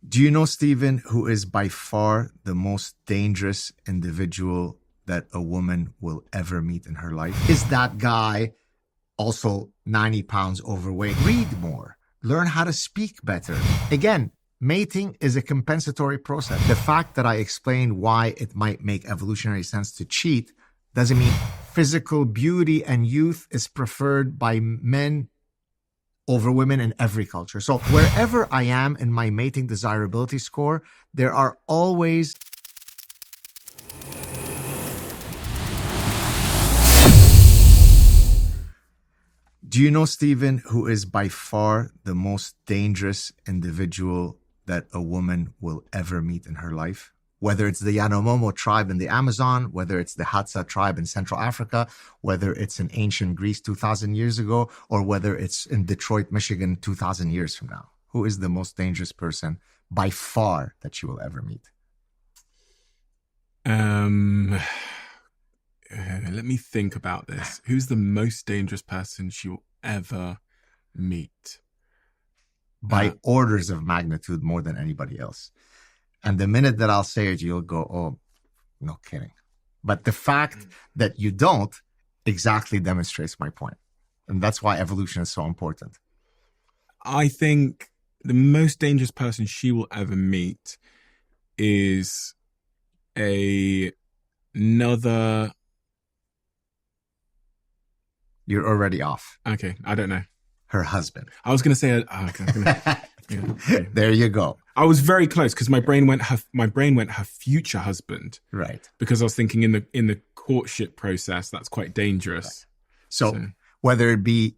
Do you know, Stephen, who is by far the most dangerous individual that a woman will ever meet in her life? Is that guy also 90 pounds overweight? Read more. Learn how to speak better. Again, mating is a compensatory process. The fact that I explained why it might make evolutionary sense to cheat doesn't mean physical beauty and youth is preferred by men over women in every culture. So wherever I am in my mating desirability score, there are always Do you know, Stephen, who is by far the most dangerous individual that a woman will ever meet in her life? Whether it's the Yanomamo tribe in the Amazon, whether it's the Hadza tribe in Central Africa, whether it's in ancient Greece 2,000 years ago, or whether it's in Detroit, Michigan 2,000 years from now. Who is the most dangerous person by far that you will ever meet? Let me think about this. Who's the most dangerous person she will ever meet? By orders of magnitude more than anybody else. And the minute that I'll say it, you'll go, oh, no kidding. But the fact that you don't exactly demonstrates my point. And that's why evolution is so important. I think the most dangerous person she will ever meet is another... You're already off. Okay, I don't know. Her husband. I was going to say... okay. There you go. I was very close because my brain went her future husband. Right. Because I was thinking in the courtship process, that's quite dangerous. Right. So whether it be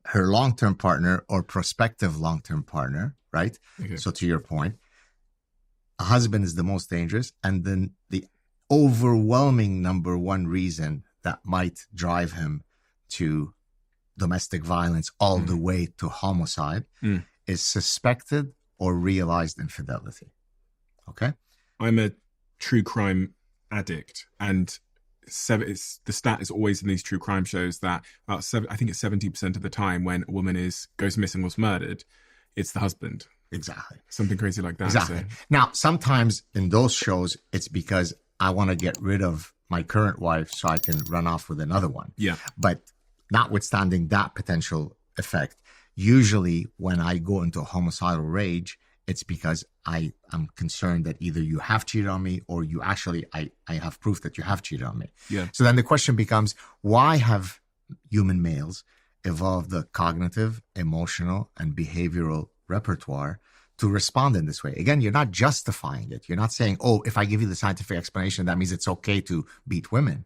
her long-term partner or prospective long-term partner, right? Okay. So to your point, a husband is the most dangerous, and then the overwhelming number one reason that might drive him to domestic violence all the way to homicide is suspected or realized infidelity. Okay? I'm a true crime addict, and the stat is always in these true crime shows that I think it's 70% of the time when a woman goes missing or is murdered, it's the husband. Exactly. Something crazy like that. Exactly. So. Now, sometimes in those shows, it's because I want to get rid of my current wife so I can run off with another one. Yeah. But notwithstanding that potential effect, usually when I go into a homicidal rage, it's because I am concerned that either you have cheated on me or you actually, I have proof that you have cheated on me. Yeah. So then the question becomes, why have human males evolved the cognitive, emotional, and behavioral repertoire to respond in this way? Again, you're not justifying it. You're not saying, oh, if I give you the scientific explanation, that means it's okay to beat women.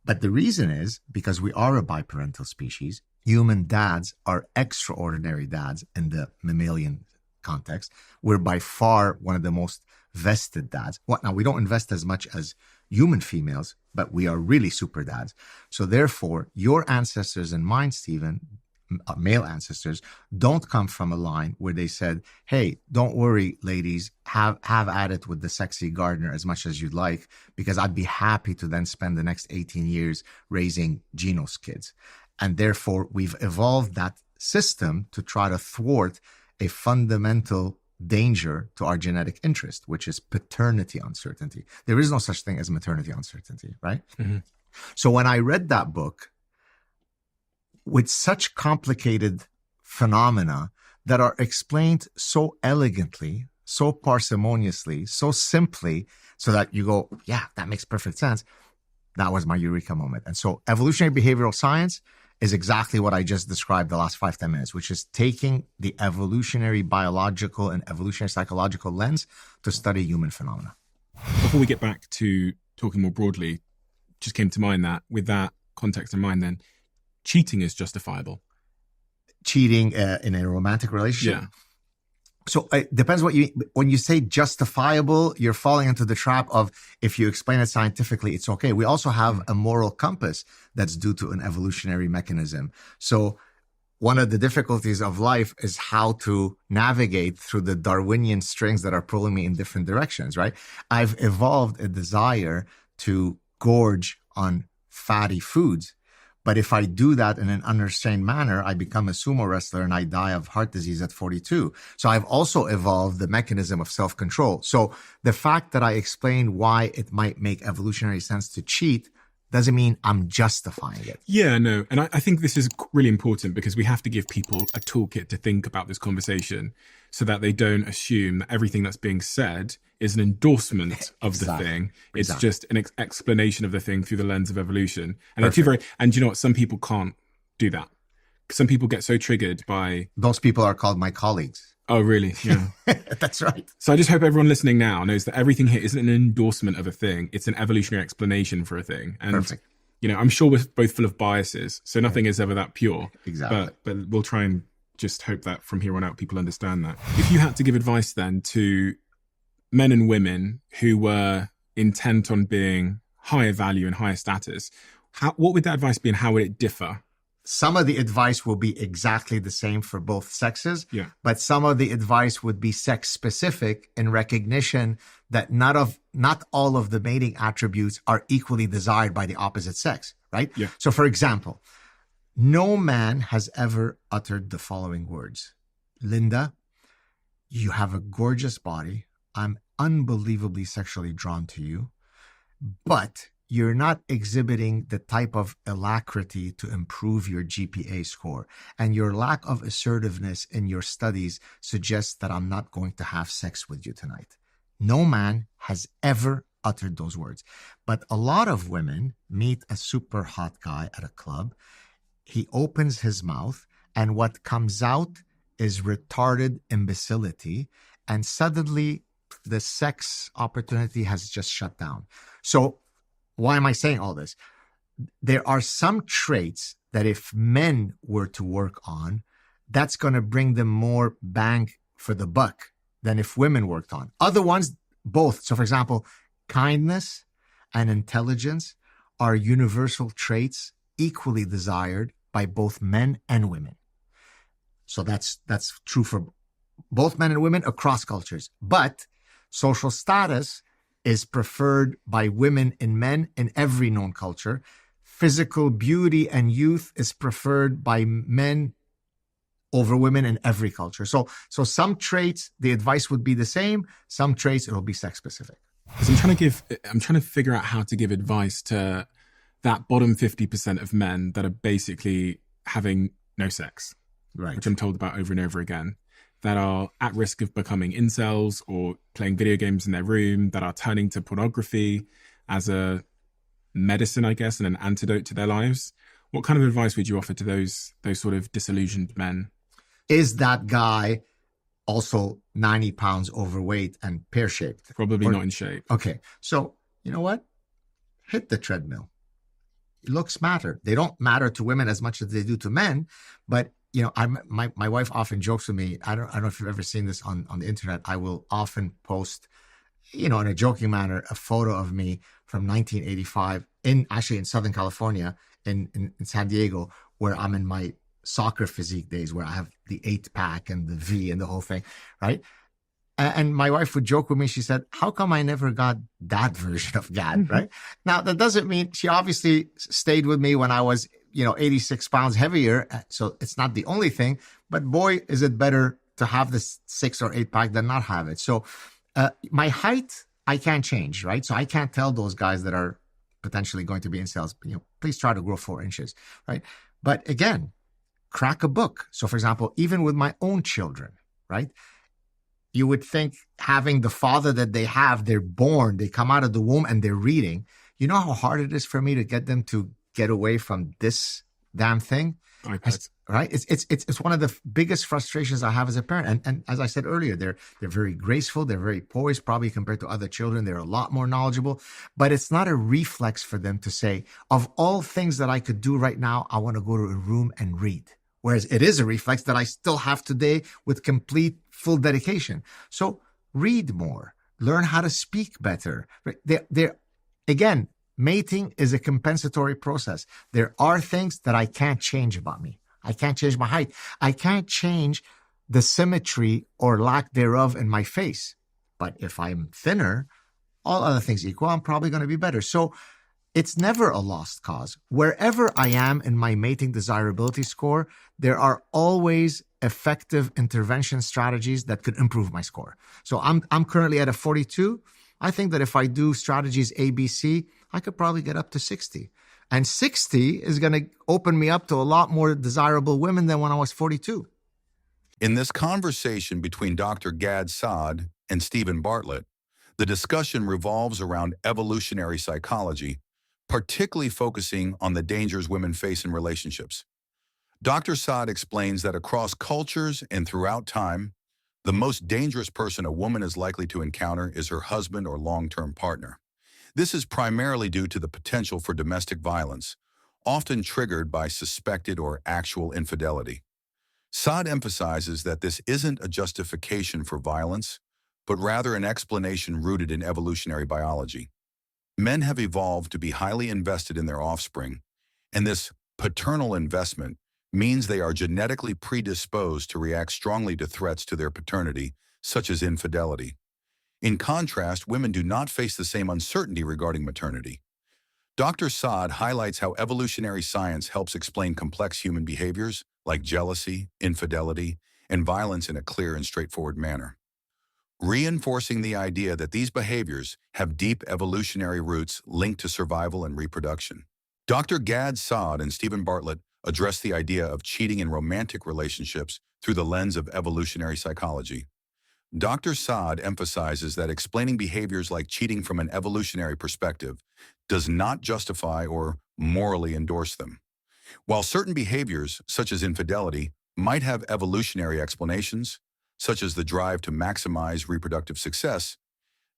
But the reason is because we are a biparental species. Human dads are extraordinary dads in the mammalian context. We're by far one of the most vested dads. Now, we don't invest as much as human females, but we are really super dads. So therefore, your ancestors and mine, Stephen, male ancestors, don't come from a line where they said, hey, don't worry, ladies, have at it with the sexy gardener as much as you'd like, because I'd be happy to then spend the next 18 years raising Geno's kids. And therefore, we've evolved that system to try to thwart a fundamental danger to our genetic interest, which is paternity uncertainty. There is no such thing as maternity uncertainty, right? Mm-hmm. So when I read that book, with such complicated phenomena that are explained so elegantly, so parsimoniously, so simply, so that you go, yeah, that makes perfect sense. That was my eureka moment. And so evolutionary behavioral science is exactly what I just described the last 5-10 minutes, which is taking the evolutionary biological and evolutionary psychological lens to study human phenomena. Before we get back to talking more broadly, just came to mind that with that context in mind then, cheating is justifiable. Cheating in a romantic relationship? Yeah. So it depends when you say justifiable, you're falling into the trap of if you explain it scientifically, it's okay. We also have a moral compass that's due to an evolutionary mechanism. So one of the difficulties of life is how to navigate through the Darwinian strings that are pulling me in different directions, right? I've evolved a desire to gorge on fatty foods, But if I do that in an unrestrained manner, I become a sumo wrestler and I die of heart disease at 42. So I've also evolved the mechanism of self-control. So the fact that I explain why it might make evolutionary sense to cheat doesn't mean I'm justifying it. Yeah, no. And I think this is really important because we have to give people a toolkit to think about this conversation so that they don't assume that everything that's being said is an endorsement of the thing. It's just an explanation of the thing through the lens of evolution. And and you know what? Some people can't do that. Some people get so triggered by... Those people are called my colleagues. Oh, really? Yeah. That's right. So I just hope everyone listening now knows that everything here isn't an endorsement of a thing. It's an evolutionary explanation for a thing. And, Perfect. you know, I'm sure we're both full of biases, so nothing is ever that pure. Exactly. But we'll try and just hope that from here on out, people understand that. If you had to give advice then to men and women who were intent on being higher value and higher status, what would that advice be and how would it differ? Some of the advice will be exactly the same for both sexes, but some of the advice would be sex specific in recognition that not all of the mating attributes are equally desired by the opposite sex, right? Yeah. So for example, no man has ever uttered the following words: Linda, you have a gorgeous body. I'm unbelievably sexually drawn to you, but you're not exhibiting the type of alacrity to improve your GPA score. And your lack of assertiveness in your studies suggests that I'm not going to have sex with you tonight. No man has ever uttered those words. But a lot of women meet a super hot guy at a club. He opens his mouth, and what comes out is retarded imbecility. And suddenly the sex opportunity has just shut down. So why am I saying all this? There are some traits that if men were to work on, that's going to bring them more bang for the buck than if women worked on. Other ones, both. So for example, kindness and intelligence are universal traits equally desired by both men and women. So that's true for both men and women across cultures. But social status is preferred by women and men in every known culture. Physical beauty and youth is preferred by men over women in every culture. So some traits, the advice would be the same. Some traits, it'll be sex specific. So I'm trying to figure out how to give advice to that bottom 50% of men that are basically having no sex, right? Which I'm told about over and over again, that are at risk of becoming incels or playing video games in their room, that are turning to pornography as a medicine, I guess, and an antidote to their lives. What kind of advice would you offer to those sort of disillusioned men? Is that guy also 90 pounds overweight and pear-shaped? Probably not in shape. Okay. So, you know what? Hit the treadmill. Looks matter. They don't matter to women as much as they do to men, but you know, my wife often jokes with me. I don't know if you've ever seen this on the internet. I will often post, you know, in a joking manner, a photo of me from 1985 in Southern California, in San Diego, where I'm in my soccer physique days, where I have the 8-pack and the V and the whole thing, right? And my wife would joke with me. She said, how come I never got that version of Gad, right? Now, that doesn't mean she obviously stayed with me when I was, 86 pounds heavier. So it's not the only thing, but boy, is it better to have this 6 or 8-pack than not have it. So my height, I can't change, right? So I can't tell those guys that are potentially going to be incels, please try to grow 4 inches, right? But again, crack a book. So for example, even with my own children, right? You would think having the father that they have, they're born, they come out of the womb and they're reading. You know how hard it is for me to get them to get away from this damn thing? iPads. Right? It's one of the biggest frustrations I have as a parent. And as I said earlier, they're very graceful, they're very poised, probably compared to other children. They're a lot more knowledgeable, but it's not a reflex for them to say, of all things that I could do right now, I want to go to a room and read. Whereas it is a reflex that I still have today with complete, full dedication. So read more, learn how to speak better. Again, mating is a compensatory process. There are things that I can't change about me. I can't change my height. I can't change the symmetry or lack thereof in my face. But if I'm thinner, all other things equal, I'm probably going to be better. So It's never a lost cause. Wherever I am in my mating desirability score, there are always effective intervention strategies that could improve my score. So I'm currently at a 42. I think that if I do strategies A, B, C, I could probably get up to 60. And 60 is going to open me up to a lot more desirable women than when I was 42. In this conversation between Dr. Gad Saad and Stephen Bartlett, the discussion revolves around evolutionary psychology, particularly focusing on the dangers women face in relationships. Dr. Saad explains that across cultures and throughout time, the most dangerous person a woman is likely to encounter is her husband or long-term partner. This is primarily due to the potential for domestic violence, often triggered by suspected or actual infidelity. Saad emphasizes that this isn't a justification for violence, but rather an explanation rooted in evolutionary biology. Men have evolved to be highly invested in their offspring, and this paternal investment means they are genetically predisposed to react strongly to threats to their paternity, such as infidelity. In contrast, women do not face the same uncertainty regarding maternity. Dr. Saad highlights how evolutionary science helps explain complex human behaviors like jealousy, infidelity, and violence in a clear and straightforward manner, reinforcing the idea that these behaviors have deep evolutionary roots linked to survival and reproduction. Dr. Gad Saad and Stephen Bartlett address the idea of cheating in romantic relationships through the lens of evolutionary psychology. Dr. Saad emphasizes that explaining behaviors like cheating from an evolutionary perspective does not justify or morally endorse them. While certain behaviors, such as infidelity, might have evolutionary explanations, such as the drive to maximize reproductive success,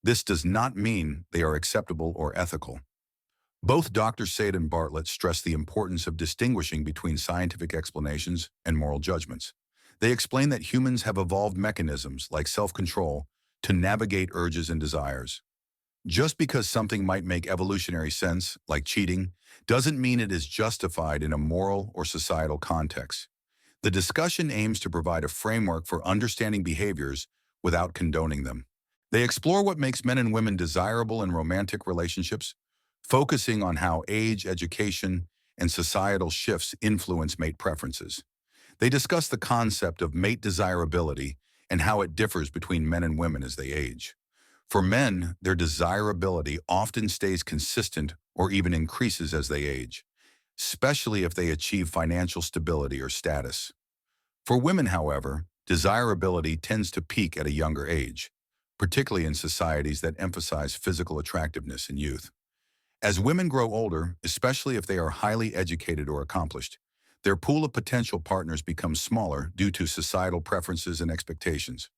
this does not mean they are acceptable or ethical. Both Dr. Saad and Bartlett stress the importance of distinguishing between scientific explanations and moral judgments. They explain that humans have evolved mechanisms like self-control to navigate urges and desires. Just because something might make evolutionary sense, like cheating, doesn't mean it is justified in a moral or societal context. The discussion aims to provide a framework for understanding behaviors without condoning them. They explore what makes men and women desirable in romantic relationships, focusing on how age, education, and societal shifts influence mate preferences. They discuss the concept of mate desirability and how it differs between men and women as they age. For men, their desirability often stays consistent or even increases as they age, especially if they achieve financial stability or status. For women, however, desirability tends to peak at a younger age, particularly in societies that emphasize physical attractiveness in youth. As women grow older, especially if they are highly educated or accomplished, their pool of potential partners becomes smaller due to societal preferences and expectations.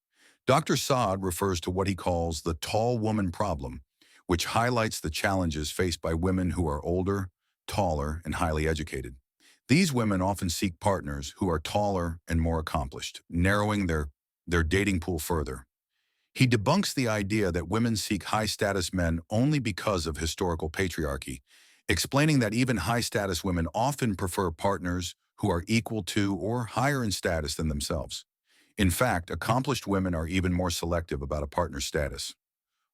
Dr. Saad refers to what he calls the tall woman problem, which highlights the challenges faced by women who are older, taller, and highly educated. These women often seek partners who are taller and more accomplished, narrowing their dating pool further. He debunks the idea that women seek high-status men only because of historical patriarchy, explaining that even high-status women often prefer partners who are equal to or higher in status than themselves. In fact, accomplished women are even more selective about a partner's status.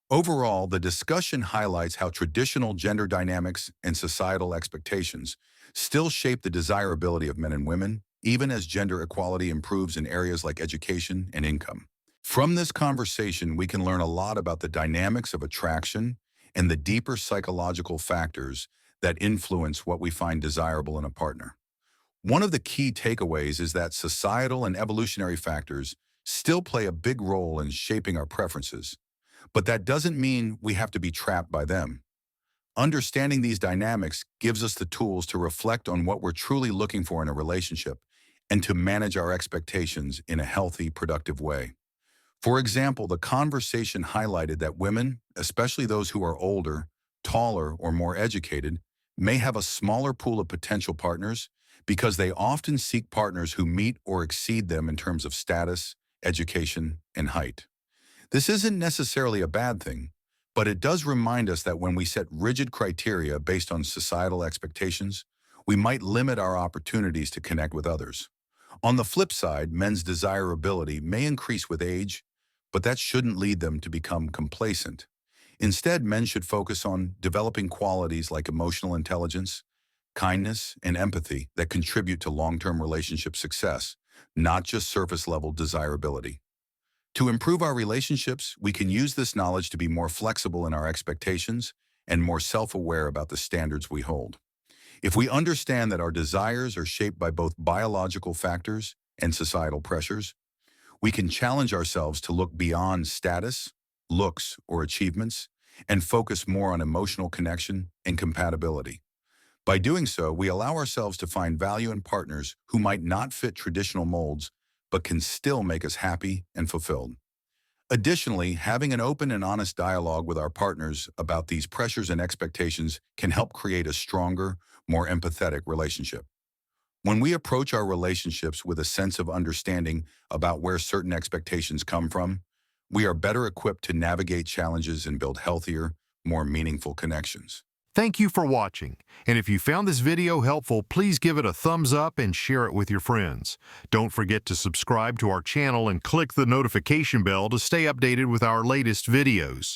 Overall, the discussion highlights how traditional gender dynamics and societal expectations still shape the desirability of men and women, even as gender equality improves in areas like education and income. From this conversation, we can learn a lot about the dynamics of attraction and the deeper psychological factors that influence what we find desirable in a partner. One of the key takeaways is that societal and evolutionary factors still play a big role in shaping our preferences, but that doesn't mean we have to be trapped by them. Understanding these dynamics gives us the tools to reflect on what we're truly looking for in a relationship and to manage our expectations in a healthy, productive way. For example, the conversation highlighted that women, especially those who are older, taller, or more educated, may have a smaller pool of potential partners because they often seek partners who meet or exceed them in terms of status, education, and height. This isn't necessarily a bad thing, but it does remind us that when we set rigid criteria based on societal expectations, we might limit our opportunities to connect with others. On the flip side, men's desirability may increase with age, but that shouldn't lead them to become complacent. Instead, men should focus on developing qualities like emotional intelligence, kindness, and empathy that contribute to long-term relationship success, not just surface-level desirability. To improve our relationships, we can use this knowledge to be more flexible in our expectations and more self-aware about the standards we hold. If we understand that our desires are shaped by both biological factors and societal pressures, we can challenge ourselves to look beyond status, looks, or achievements and focus more on emotional connection and compatibility. By doing so, we allow ourselves to find value in partners who might not fit traditional molds, but can still make us happy and fulfilled. Additionally, having an open and honest dialogue with our partners about these pressures and expectations can help create a stronger, more empathetic relationship. When we approach our relationships with a sense of understanding about where certain expectations come from, we are better equipped to navigate challenges and build healthier, more meaningful connections. Thank you for watching, and if you found this video helpful, please give it a thumbs up and share it with your friends. Don't forget to subscribe to our channel and click the notification bell to stay updated with our latest videos.